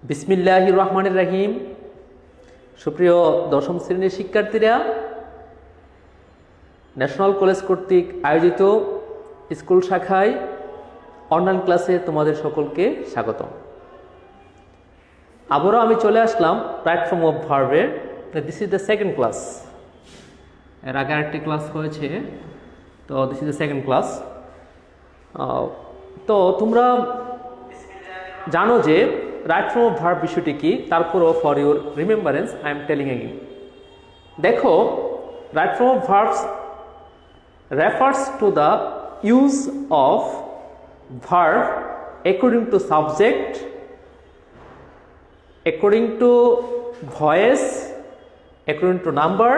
বিসমিল্লাহির রহমানির রহিম। সুপ্রিয় দশম শ্রেণীর শিক্ষার্থীরা, ন্যাশনাল কলেজ কর্তৃক আয়োজিত স্কুল শাখায় অনলাইন ক্লাসে তোমাদের সকলকে স্বাগতম। আবারও আমি চলে আসলাম প্ল্যাটফর্ম অফ ভার্বের। This is the second class. এর আগে আরেকটি ক্লাস হয়েছে, তো this is the second class. তো তোমরা জানো যে রাইট ফর্ম অফ ভার্ব বিষয়টি কি, তারপরও for your remembrance I am telling again. দেখো, right form of verbs refers to the use of verb according to subject, according to voice, according to number,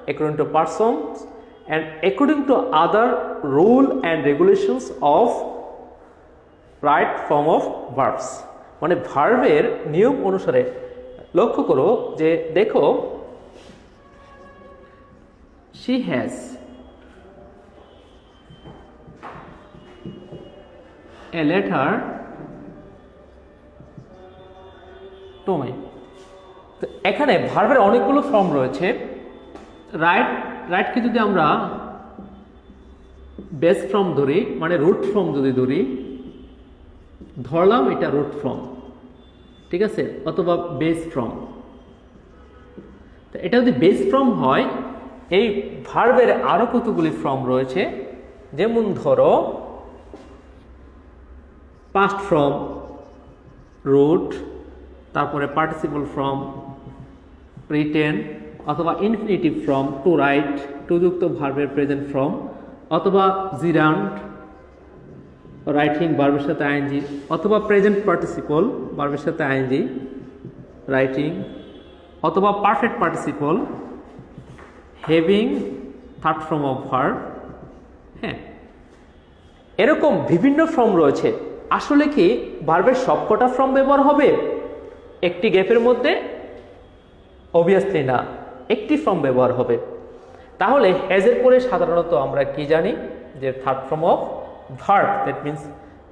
according to persons, and according to other rule and regulations of right form of verbs. মানে ভার্বের নিয়ম অনুসারে। লক্ষ্য করো যে দেখো, she has a letter to me। তো এখানে ভার্বের অনেকগুলো ফর্ম রয়েছে। রাইটকে যদি আমরা বেস ফর্ম ধরি, মানে রুট ফর্ম যদি ধরলাম এটা রুট ফর্ম, ঠিক আছে, অথবা বেস ফর্ম। তো এটা যদি বেস ফর্ম হয়, এই ভার্বের আরো কতগুলি ফর্ম রয়েছে। যেমন ধরো পাস্ট ফর্ম, রুট, তারপরে পার্টিসিপল ফর্ম, প্রিটেন্ড, অথবা infinitive form, to write, to যুক্ত ভার্বের প্রেজেন্ট ফর্ম, অথবা জিরান্ড রাইটিং ভার্বের সাথে আইএনজি, অথবা প্রেজেন্ট পার্টিসিপল ভার্বের সাথে আইএনজি রাইটিং, অথবা perfect participle having third form of verb. হ্যাঁ, এরকম বিভিন্ন ফর্ম রয়েছে। আসলে কি ভার্বের সবকটা ফর্ম ব্যবহার হবে একটি গ্যাপের মধ্যে? অবভিয়াসলি না, একটি ফর্ম ব্যবহার হবে। তাহলে হ্যাজের পরে সাধারণত আমরা কি জানি যে third form of verb, that means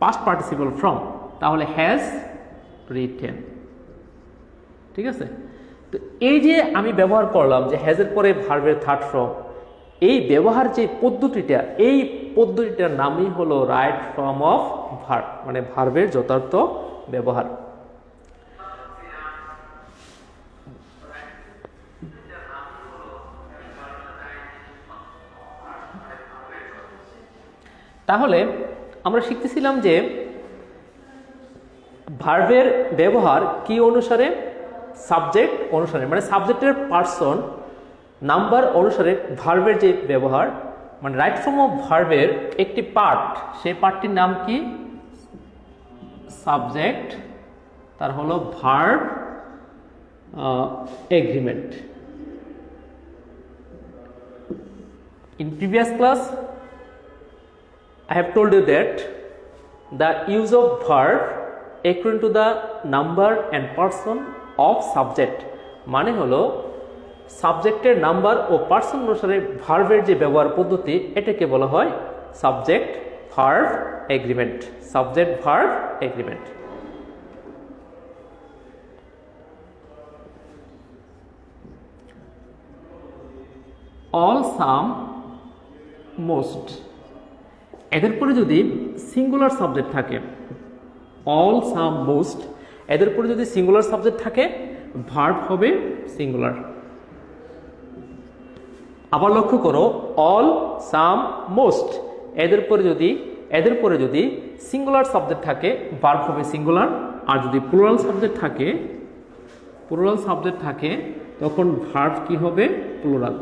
past participle form. তাহলে হ্যাজ, রিটেন, ঠিক আছে। তো এই যে আমি ব্যবহার করলাম যে হ্যাজের পরে ভার্বের থার্ড ফর্ম, এই ব্যবহার যে পদ্ধতিটা, এই পদ্ধতিটার নামই হলো রাইট ফর্ম অফ ভার্ব, মানে ভার্বের যথার্থ ব্যবহার। তাহলে আমরা শিখতেছিলাম যে ভার্বের ব্যবহার কি অনুসারে? সাবজেক্ট অনুসারে, মানে সাবজেক্টের পার্সন নাম্বার অনুসারে ভার্বের যে ব্যবহার, মানে রাইট ফর্ম অফ ভার্বের একটি পার্ট, সেই পার্টটির নাম কি? সাবজেক্ট, তার হলো verb agreement. In previous class I have told you that the use of verb according to the number and person of subject, মানে হলো সাবজেক্টের নাম্বার ও পার্সন অনুসারে ভার্বের যে ব্যবহার পদ্ধতি, এটাকে বলা হয় subject verb agreement. Subject verb agreement. All, some, most, এদের পরে যদি সিঙ্গুলার সাবজেক্ট থাকে, অল, সাম, মোস্ট, এদের পরে যদি সিঙ্গুলার সাবজেক্ট থাকে, ভার্ব হবে সিঙ্গুলার। আবার লক্ষ্য করো, অল, সাম, মোস্ট, এদের পরে যদি সিঙ্গুলার সাবজেক্ট থাকে, ভার্ব হবে সিঙ্গুলার। আর যদি প্লুরাল সাবজেক্ট থাকে তখন ভার্ব কি হবে? প্লুরাল।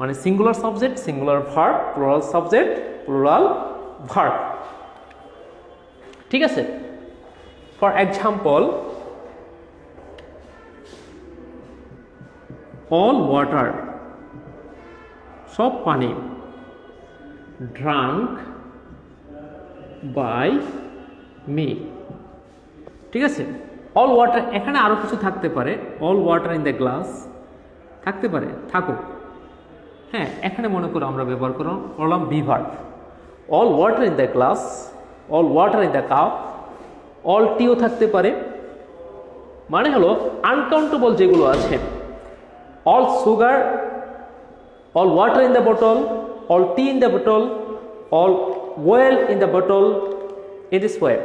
মানে singular subject singular verb, plural subject plural verb, ঠিক আছে। ফর এক্সাম্পল, অল ওয়াটার, সব পানি, ড্রাঙ্ক বাই মি, ঠিক আছে। অল ওয়াটার, এখানে আরো কিছু থাকতে পারে। All water in the glass থাকতে পারে, থাকুক। হ্যাঁ, এখানে মনে করো আমরা ব্যবহার করলাম be verb. All water in the glass, all water in the cup, all টিও থাকতে পারে, মানে হলো আনকাউন্টেবল যেগুলো আছে, all sugar, all water in the bottle, all tea in the bottle, all oil in the bottle, in this way.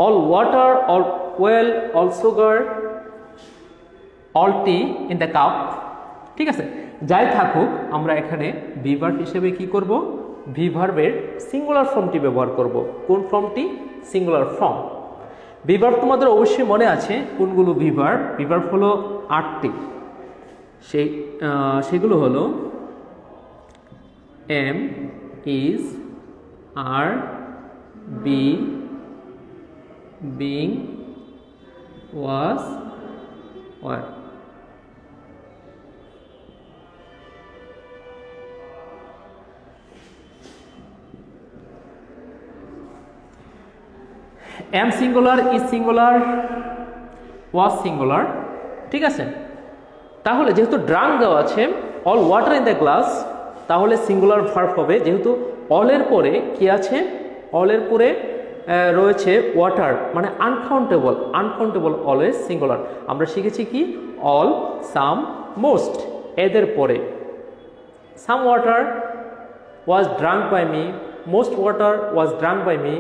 All water, all oil, all sugar, all tea in the cup. ঠিক আছে, যাই থাকুক আমরা এখানে V verb হিসেবে কি করব, V ভার্বের সিঙ্গুলার ফর্মটি ব্যবহার করব। কোন ফর্মটি? Singular form. ভি ভার্ব তোমাদের অবশ্যই মনে আছে কোনগুলো ভি ভার্ব? ভি ভার্ব হলো 8টি। সেগুলো হলো am, is, are, be, being, was, were. Am singular, is singular, was singular. ঠিক আছে, তাহলে যেহেতু ড্রাঙ্ক দেওয়া আছে, all water in the glass, তাহলে সিঙ্গুলার ভার্ব হবে। যেহেতু অলের পরে কি আছে? অলের পরে রয়েছে ওয়াটার, মানে আনকাউন্টেবল। Uncountable always singular. আমরা শিখেছি কি? অল, সাম, মোস্ট, এদের পরে। Some water was drunk by me, most water was drunk by me,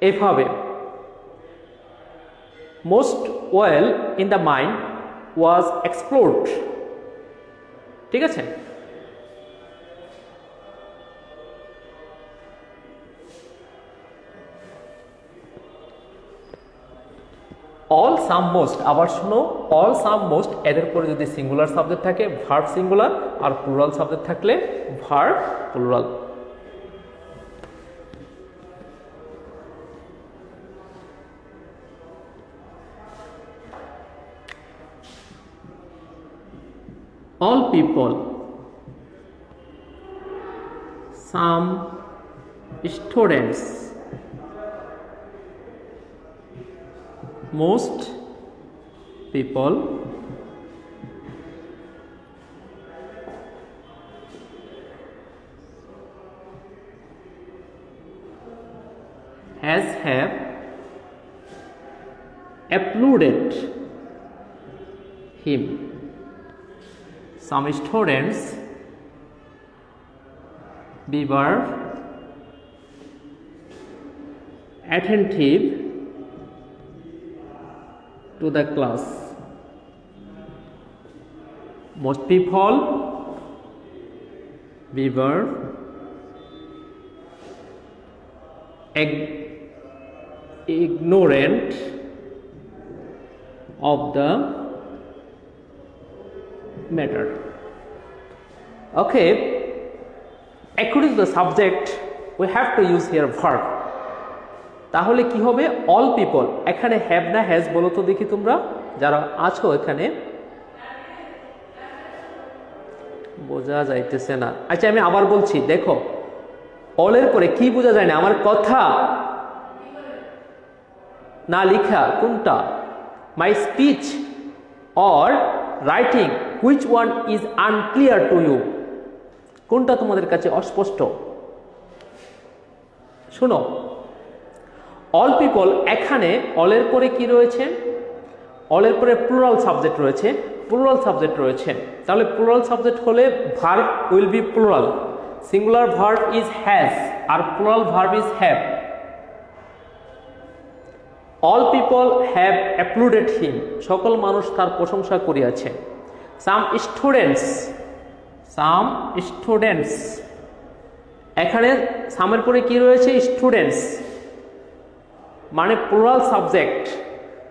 এভাবে। Most well in the mind was explored. ঠিক আছে, অল সাম মোস্ট, আবার শোনো, অল সাম মোস্ট এদের পরে যদি সিঙ্গুলার সাবজেক্ট থাকে ভার্ব সিঙ্গুলার, আর প্লুরাল সাবজেক্ট থাকলে verb plural. all people, some students, most people, have applauded him. Some students, be verb, attentive to the class. Most people, be verb, ignorant of the matter. Okay, according to the subject we have to use here verb. তাহলে কি হবে? All people, এখানে have না has বলো তো দেখি তোমরা যারা আছো এখানে, বোঝা যাইতেছে না। আচ্ছা আমি আবার বলছি, দেখো অলের পরে কি বোঝা যায় না? আমার কথা না লিখা কোনটা? My speech or writing, which one is unclear to you? কোনটা তোমাদের কাছে অস্পষ্ট? শোনো, অল পিপল, এখানে অলের পরে কি রয়েছে? অলের পরে প্লুরাল সাবজেক্ট রয়েছে, প্লুরাল সাবজেক্ট রয়েছে। তাহলে প্লুরাল সাবজেক্ট হলে verb will be plural. Singular verb is has আর plural verb is have. All people have applauded him, সকল মানুষ তার প্রশংসা করিয়াছে। সাম স্টুডেন্টস, সাম স্টুডেন্টস, এখানে সামের পরে কি রয়েছে? স্টুডেন্টস, মানে প্লুরাল সাবজেক্ট,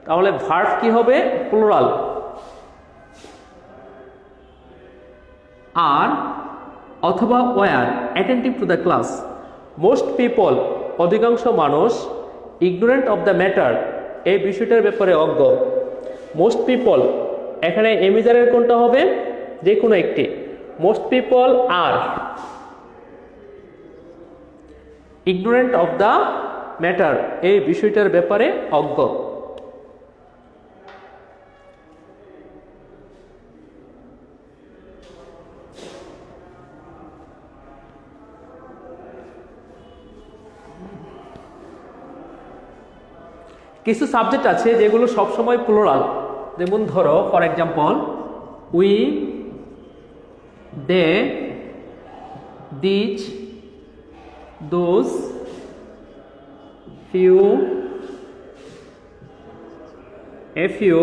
তাহলে ভার্ব কি হবে? প্লুরাল। আর অথবা were, attentive to the class. Most people, অধিকাংশ মানুষ, ইগনোরেন্ট অফ দ্য ম্যাটার, এই বিষয়টার ব্যাপারে অজ্ঞ। মোস্ট পিপল, এখানে এমিজারের কোনটা হবে? যে কোনো একটি। Most people are ignorant of the matter, এই বিষয়টার ব্যাপারে অজ্ঞ। কিছু সাবজেক্ট আছে যেগুলো সবসময় প্লুরাল, যেমন ধরো for example we, they, these, those, few, a few,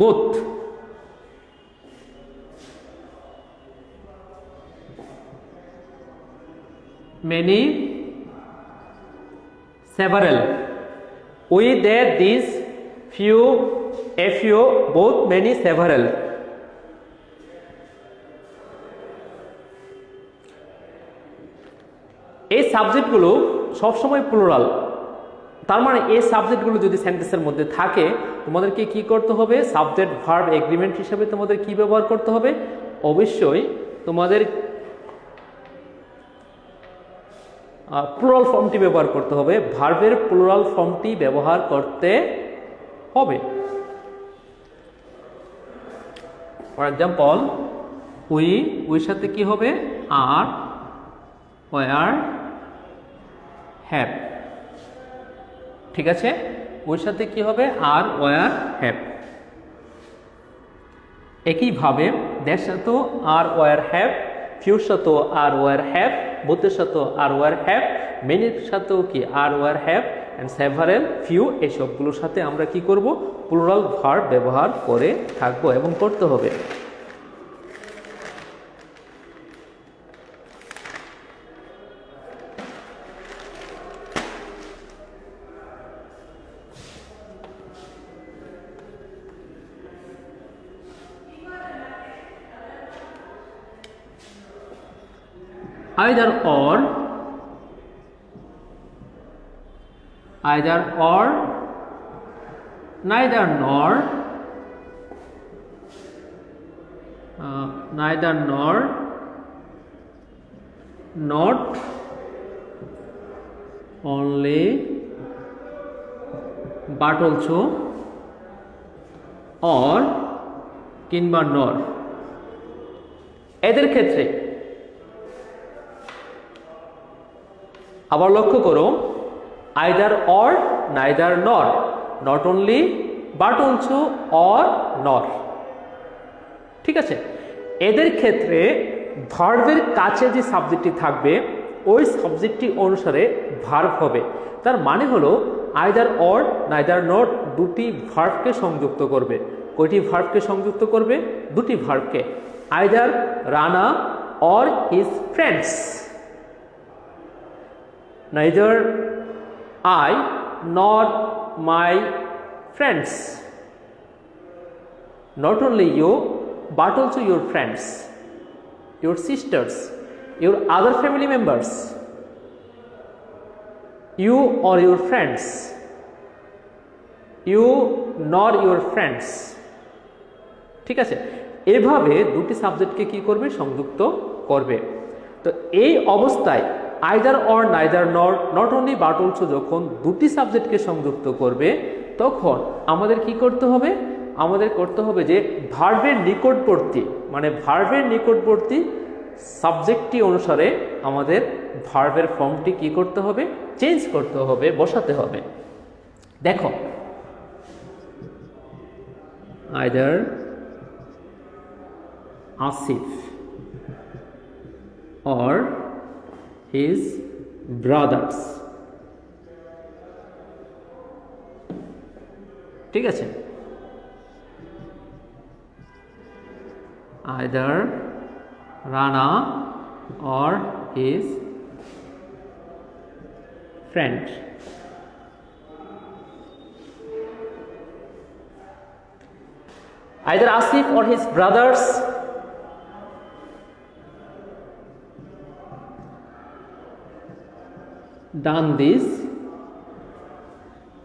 both. many, several, we, they, these, few, a few, both, many, several। এই সাবজেক্টগুলো সবসময় প্লুরাল, তার মানে এই সাবজেক্টগুলো যদি সেন্টেন্সের মধ্যে থাকে তোমাদেরকে কি করতে হবে, সাবজেক্ট ভার্ব এগ্রিমেন্ট হিসেবে তোমাদের কি ব্যবহার করতে হবে, অবশ্যই তোমাদের প্লুরাল ফর্মটি ব্যবহার করতে হবে, ভার্বের প্লুরাল ফর্মটি ব্যবহার করতে হবে। ফর এক্সাম্পল উইর সাথে কি হবে, আর, ওয়ার, হ্যাভ। ঠিক আছে, ওর সাথে কি হবে, আর, ওয়ার, হ্যাভ। একইভাবে দের সাথেও আর, ওয়ার, হ্যাভ, ফিউর সাথেও আর, ওয়ার, হ্যাভ, বোথের সাথেও আর, ওয়ার, হ্যাভ, মেনির সাথেও কি are, were, have, and several, few, এই সবগুলোর সাথে আমরা কি করব, প্লুরাল ভার্ব ব্যবহার করে থাকবো এবং করতে হবে। either or, neither nor, not, only, but also, or, কিংবা nor। এদের ক্ষেত্রে আবার লক্ষ্য করো, আইদার অর, নাইদার নর, not only, but also, or, নর। ঠিক আছে, এদের ক্ষেত্রে ভার্বের কাছে যে সাবজেক্টটি থাকবে ওই সাবজেক্টটি অনুসারে ভার্ব হবে। তার মানে হলো আইদার অর, নাইদার নট দুটি ভার্বকে সংযুক্ত করবে। কয়টি ভার্বকে সংযুক্ত করবে? দুটি ভার্বকে। Either Rana or his friends. Neither I nor my friends, not only you but also your friends, your sisters, your other family members, you or your friends, you nor your friends। ঠিক আছে, এভাবে দুটি সাবজেক্টকে কি করবে? সংযুক্ত করবে। তো এই অবস্থায় আইদার অর, নাইদার নর, নট অনলি বাট অলসো যখন দুটি সাবজেক্টকে সংযুক্ত করবে তখন আমাদের কি করতে হবে? আমাদের করতে হবে যে ভার্বের নিকটবর্তী, মানে ভার্বের নিকটবর্তী সাবজেক্টটি অনুসারে আমাদের ভার্বের ফর্মটি কি করতে হবে? চেঞ্জ করতে হবে, বসাতে হবে। দেখো, either Asif or his brothers। ঠিক আছে, either Rana or his friend। either Asif or his brothers done this।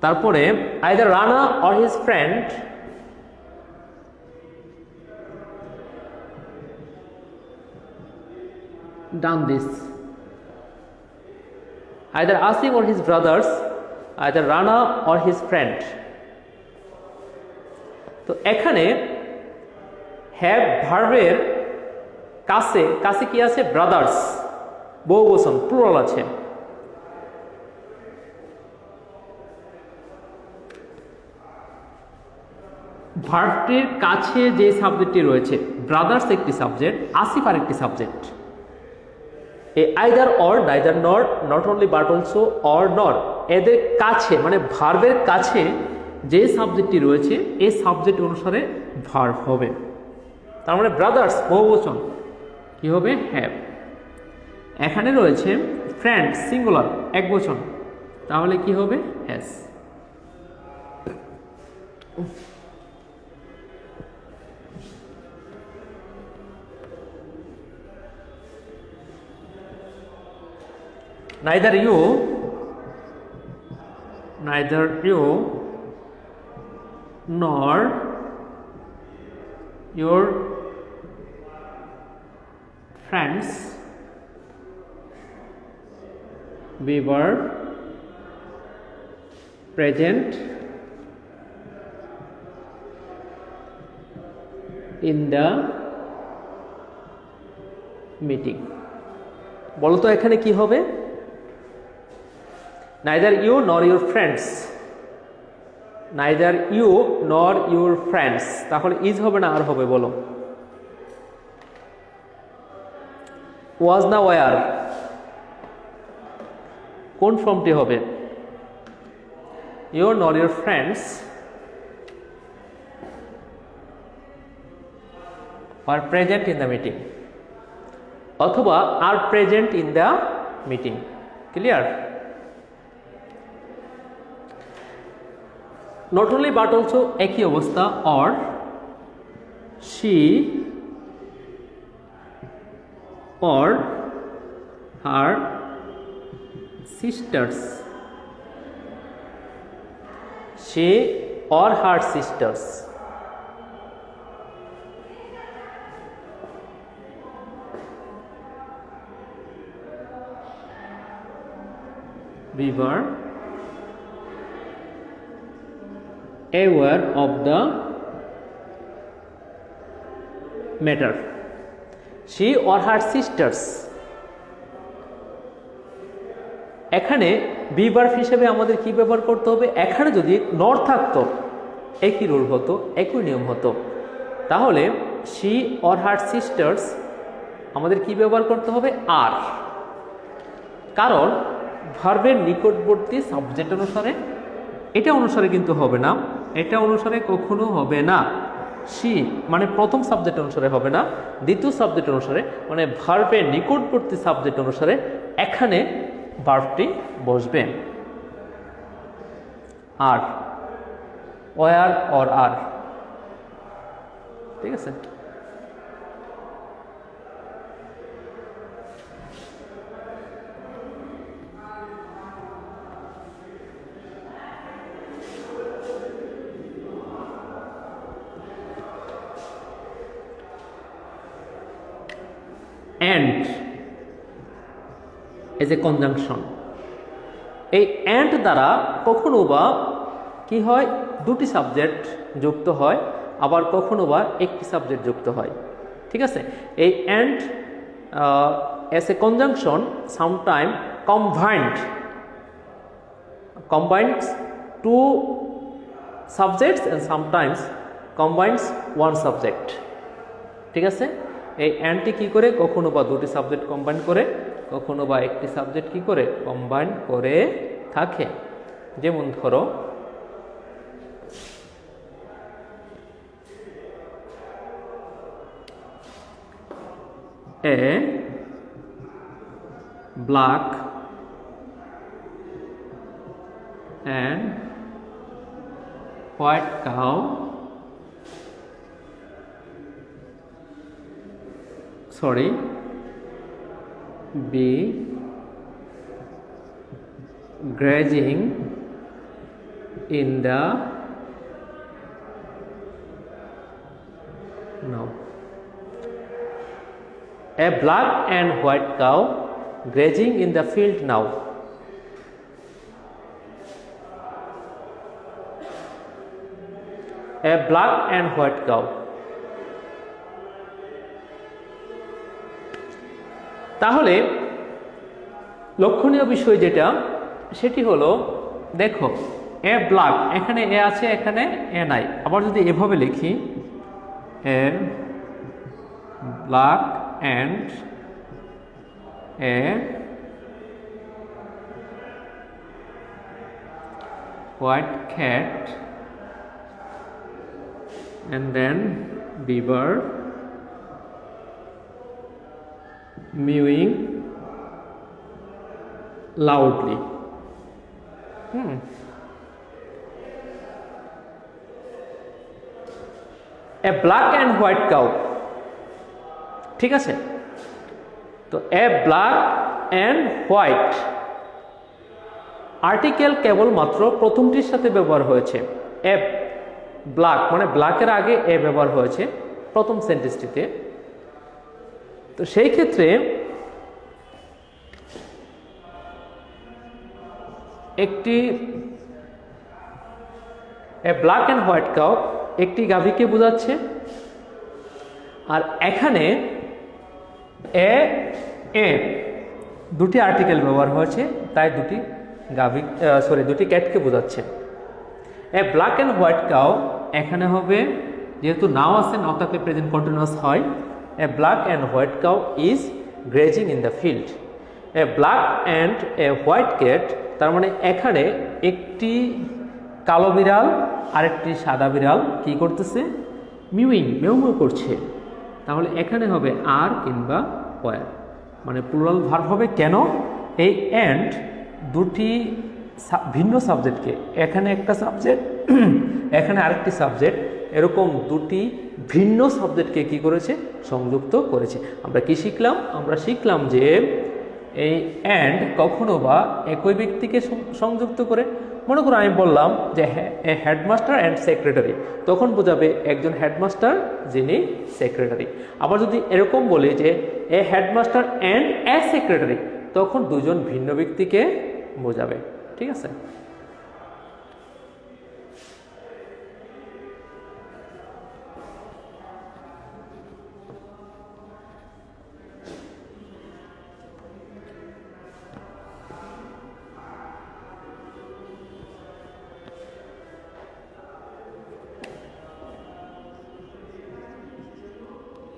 তারপরে either Rana or his friend done this। either Asif or his brothers, either Rana or his friend। তো এখানে have ভার্বের কাছে কাছে কি আছে? ব্রাদার্স, বহুবচন, plural আছে। ভার্বটির কাছে যে সাবজেক্টটি রয়েছে, ব্রাদার্স একটি সাবজেক্ট, আসিফ আর একটি সাবজেক্ট। আইদার অর, নাইদার নর, not only but also, or নর, এদের কাছে মানে ভার্বের কাছে যে সাবজেক্টটি রয়েছে এই সাবজেক্ট অনুসারে ভার্ব হবে। তার মানে ব্রাদার্স বহুবচন কি হবে? হ্যাভ। এখানে রয়েছে ফ্রেন্ড সিঙ্গুলার একবচন, তাহলে কি হবে? Has. neither you nor your friends we were present in the meeting। বলো তো এখানে কি হবে? neither you nor your friends, neither you nor your friends, তাহলে ইজ হবে না আর হবে? বলো। was না were, কোন ফর্মটি হবে? you nor your friends were present in the meeting, অথবা are present in the meeting। Clear? Not only but also একই অবস্থা, or she or her sisters, she or her sisters we were aware of the matter, she or her sisters। এখানে be verb হিসেবে আমাদের কি ব্যবহার করতে হবে? এখানে যদি নর থাকতো একই রুল হতো, একই নিয়ম হতো, তাহলে she or her sisters আমাদের কি ব্যবহার করতে হবে? আর। কারণ ভার্বের নিকটবর্তী সাবজেক্ট অনুসারে, এটা অনুসারে কিন্তু হবে না, এটা অনুসারে কখনো হবে না। সি মানে প্রথম সাবজেক্ট অনুসারে হবে না, দ্বিতীয় সাবজেক্ট অনুসারে মানে ভার্বের নিকটবর্তী সাবজেক্ট অনুসারে এখানে ভার্বটি বসবে। আর ওয়ার অর আর, ঠিক আছে? and as a conjunction, এই and দ্বারা কখনো বা কি হয়? দুটি সাবজেক্ট যুক্ত হয়, আবার কখনো বা একটি সাবজেক্ট যুক্ত হয়। ঠিক আছে? এই and as a conjunction sometime combines two subjects and sometimes combines one subject। ঠিক আছে? এই অ্যান্ডটি কি করে? কখনো বা দুটি সাবজেক্ট কম্বাইন করে, কখনো বা একটি সাবজেক্ট কি করে? কম্বাইন করে থাকে। যেমন ধরো a black and white cow be grazing in the a black and white cow grazing in the field now। A black and white cow। তাহলে লক্ষণীয় বিষয় যেটা, সেটি হলো দেখো এ ব্ল্যাক, এখানে এ আছে, এখানে এ নাই। আবার যদি এভাবে লিখি, a black and a white cat and then beaver mewing loudly. A black and white cow, ঠিক আছে? তো a black and white article কেবলমাত্র প্রথমটির সাথে ব্যবহার হয়েছে। এ ব্ল্যাক মানে ব্ল্যাকের আগে এ ব্যবহার হয়েছে প্রথম সেন্টেন্সটিতে। তো সেই ক্ষেত্রে একটি এ ব্ল্যাক অ্যান্ড হোয়াইট কাউ একটি গাভীকে বোঝাচ্ছে, আর এখানে এ এ দুটি আর্টিকেল ব্যবহার হয়েছে, তাই দুটি দুটি ক্যাটকে বোঝাচ্ছে। এ ব্ল্যাক অ্যান্ড হোয়াইট কাউ এখানে হবে, যেহেতু নাও আছে, নাও থাকলে প্রেজেন্ট কন্টিনিউয়াস হয়। A black and white cow is grazing in the field. A black and a white cat, তার মানে এখানে একটি কালো বিড়াল আর একটি সাদা বিড়াল কি করতেছে? মিউইং, মেউ মেউ করছে। তাহলে এখানে হবে আর কিংবা ওয়ার, মানে প্লুরাল ভার্ব হবে। কেন? এই অ্যান্ড দুটি ভিন্ন সাবজেক্টকে, এখানে একটা সাবজেক্ট এখানে আরেকটি সাবজেক্ট, এরকম দুটি ভিন্ন সাবজেক্টকে কি করেছে? সংযুক্ত করেছে। আমরা কি শিখলাম? আমরা শিখলাম যে এই অ্যান্ড কখনো বা একই ব্যক্তিকে সংযুক্ত করে। মনে করো আমি বললাম যে হেডমাস্টার অ্যান্ড সেক্রেটারি, তখন বোঝাবে একজন হেডমাস্টার যিনি সেক্রেটারি। আবার যদি এরকম বলি যে এ হেডমাস্টার অ্যান্ড এ সেক্রেটারি, তখন দুজন ভিন্ন ব্যক্তিকে বোঝাবে। ঠিক আছে?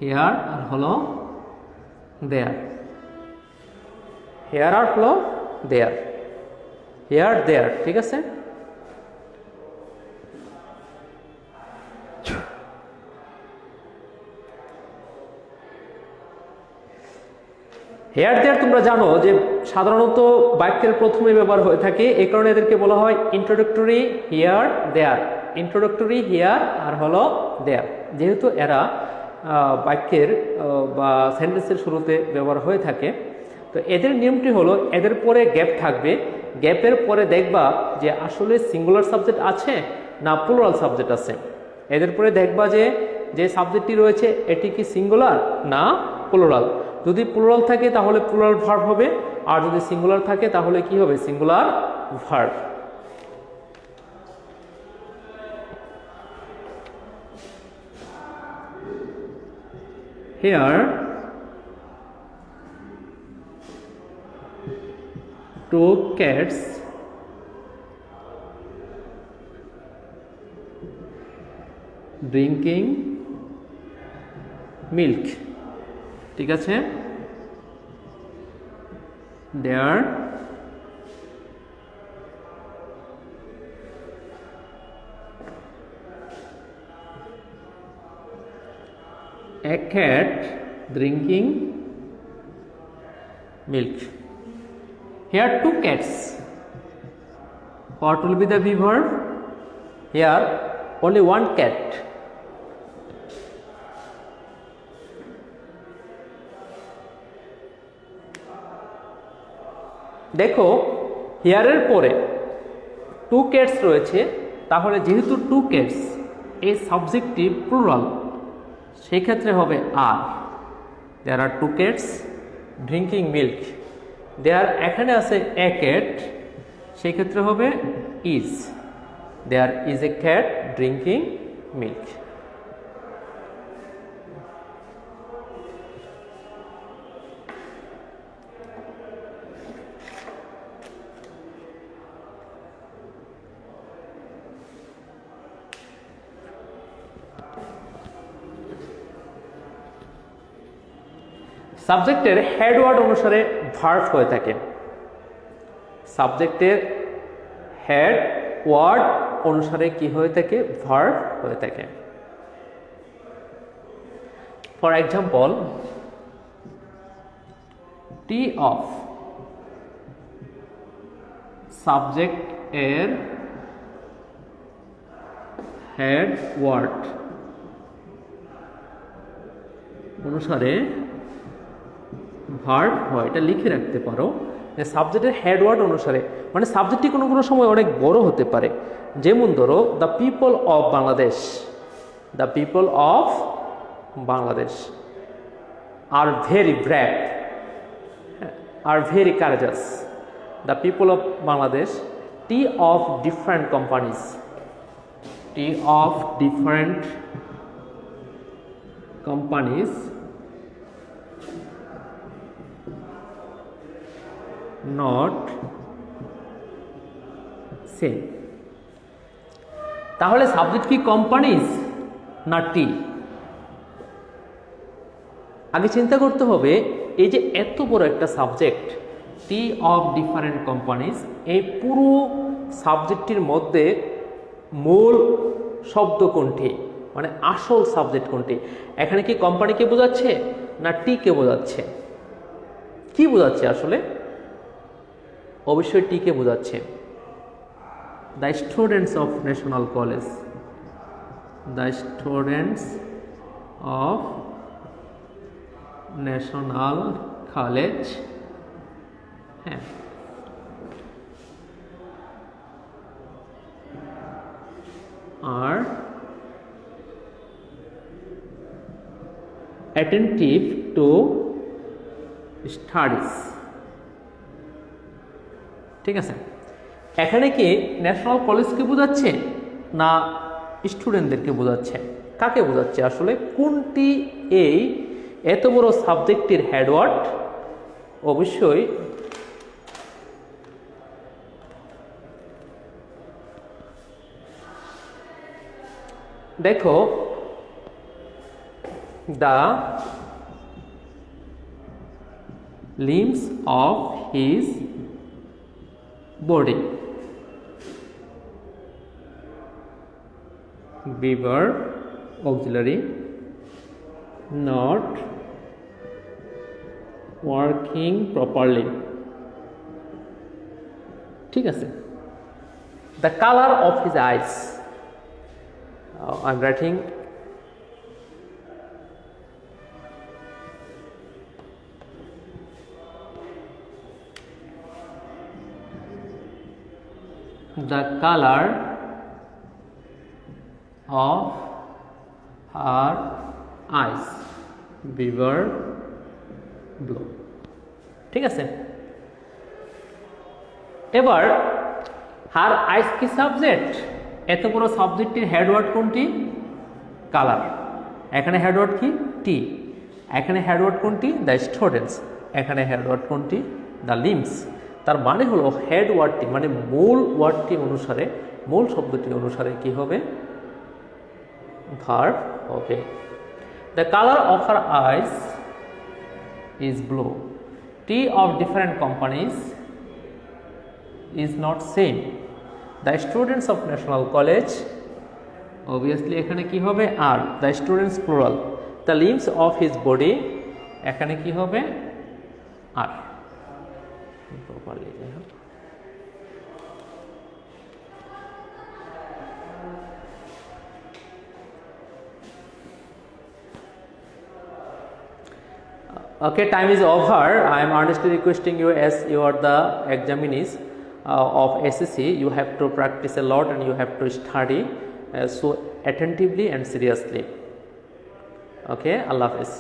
হেয়ার আর হলো দেয়ার, হেয়ার আর হলো দেয়ার, হেয়ার দেয়ার। ঠিক আছে? হেয়ার দেয়ার তোমরা জানো যে সাধারণত বাক্যের প্রথমে ব্যবহার হয়ে থাকে, এই কারণে এদেরকে বলা হয় introductory here there. Introductory here আর হলো দেয়ার, যেহেতু এরা বাক্যের বা সেন্টেন্সের শুরুতে ব্যবহার হয়ে থাকে। তো এদের নিয়মটি হলো, এদের পরে গ্যাপ থাকবে, গ্যাপের পরে দেখবা যে আসলে সিঙ্গুলার সাবজেক্ট আছে না প্লুরাল সাবজেক্ট আছে। এদের পরে দেখবা যে যে সাবজেক্টটি রয়েছে এটি কি সিঙ্গুলার না প্লুরাল। যদি প্লুরাল থাকে তাহলে প্লুরাল ভার্ব হবে, আর যদি সিঙ্গুলার থাকে তাহলে কি হবে? Singular verb. Here two cats drinking milk. ঠিক আছে? There a cat drinking milk. Here two cats. What will be the verb? Here only one cat. দেখো হিয়ারের পরে টু ক্যাটস রয়েছে, তাহলে যেহেতু টু ক্যাটস এই সাবজেক্টটি প্লুরাল, সেই ক্ষেত্রে হবে are. There are two cats drinking milk. There এখানে আছে এ ক্যাট, সেই ক্ষেত্রে হবে is. There is a cat drinking milk. সাবজেক্টের হেড ওয়ার্ড অনুসারে ভার্ব হয়ে থাকে। সাবজেক্টের হেড ওয়ার্ড অনুসারে কি হয়ে থাকে? ভার্ব হয়ে থাকে। For example, T of subject এর হেড ওয়ার্ড অনুসারে ভার্ব হয়, এটা লিখে রাখতে পারো যে সাবজেক্টের হেড ওয়ার্ড অনুসারে, মানে সাবজেক্টটি কোনো কোনো সময় অনেক বড় হতে পারে। যেমন ধরো, the people of Bangladesh, the people of Bangladesh are very brave, are very কারেজাস। The people of Bangladesh, T of different companies, T of different companies not same. তাহলে সাবজেক্ট কি কোম্পানিজ না টি? আগে চিন্তা করতে হবে, এই যে এত বড় একটা subject T of different companies, এই পুরো সাবজেক্টটির মধ্যে মূল শব্দ কোনটি, মানে আসল সাবজেক্ট কোনটি? এখানে কি কোম্পানিকে বোঝাচ্ছে না টিকে বোঝাচ্ছে? কি বোঝাচ্ছে আসলে? অবশ্যই টিকে বোঝাচ্ছে। The students of National college, the students of National college, হ্যাঁ, আর attentive to studies। ঠিক আছে, এখানে কি ন্যাশনাল কলেজকে বোঝাচ্ছে না স্টুডেন্টদেরকে বোঝাচ্ছে? কাকে বোঝাচ্ছে আসলে? কোনটি এই এত বড় সাবজেক্টের হেডওয়ার্ড? অবশ্যই দেখো, the limbs of his body, beaver auxiliary, not working properly। ঠিক আছে, the color of his eyes, I'm writing the color of her eyes, beaver blue। ঠিক আছে, এবার হার আইস কি সাবজেক্ট? এত বড় সাবজেক্টের হেডওয়ার্ড কোনটি? কালার। এখানে হেডওয়ার্ড কি? টি। এখানে হেডওয়ার্ড কোনটি? The students. এখানে হেডওয়ার্ড কোনটি? দ্য লিম্স। তার মানে হলো হেড ওয়ার্ডটি, মানে মূল ওয়ার্ডটি অনুসারে, মূল শব্দটি অনুসারে কি হবে? ভার্ব হবে। The colour of her eyes is blue, tea of different companies is not same, the students of National College, obviously এখানে কি হবে? Are. The students plural, the limbs of his body, এখানে কি হবে? আর। প্রপারলি যাই হোক, okay, time is over. I am earnestly requesting you, as you are the examinees of SSC, you have to practice a lot and you have to study so attentively and seriously. Okay, Allah Hafiz.